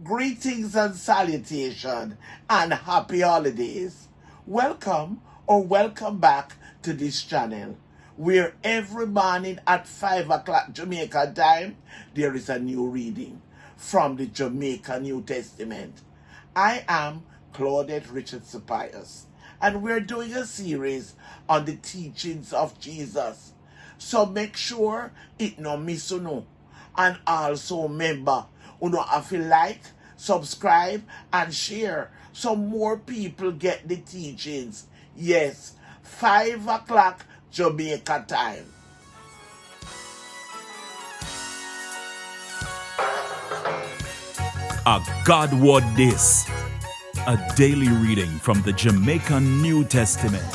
Greetings and salutation and happy holidays. Welcome or welcome back to this channel where every morning at 5 o'clock Jamaican time there is a new reading from the Jamaican New Testament. I am Claudette Richardson-Pious and we're doing a series on the teachings of Jesus. So make sure it no miss you no. And also remember, you know, if you like, subscribe and share so more people get the teachings. Yes, 5 o'clock Jamaica time. A God Word This, a daily reading from the Jamaican New Testament.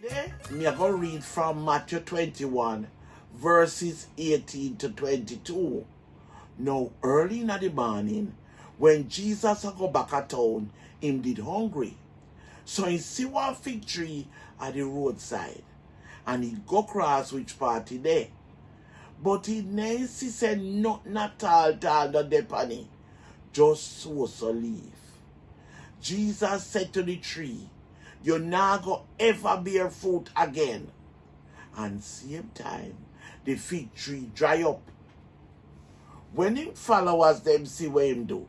Today, we are going to read from Matthew 21, verses 18 to 22. Now, early in the morning, when Jesus go back at town, him did hungry. So he see one fig tree at the roadside, and he go cross which party there. But he never said nothing at all to the penny, just so leave. Jesus said to the tree, "You're not going to ever bear fruit again." And same time, the fig tree dry up. When him followers them see what him do,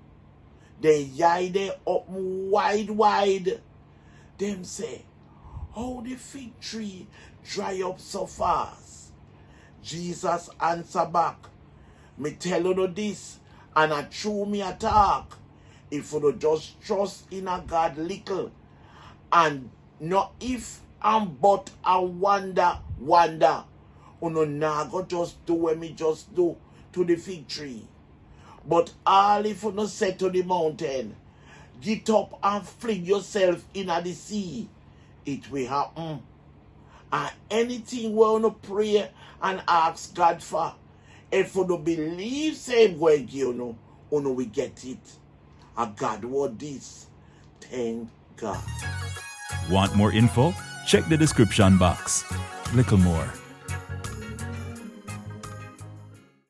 they eye they up wide. Them say, "How the fig tree dry up so fast?" Jesus answer back, "Me tell you this, and a true me attack. If you just trust in a God little, and not if and but and wonder, you nah go just do what me just do to the fig tree. But all if you no say to the mountain, get up and fling yourself in the sea, it will happen. And anything we want to pray and ask God for, if you don't believe same way you will get it. A God word this. Thank God." Want more info? Check the description box. Little more.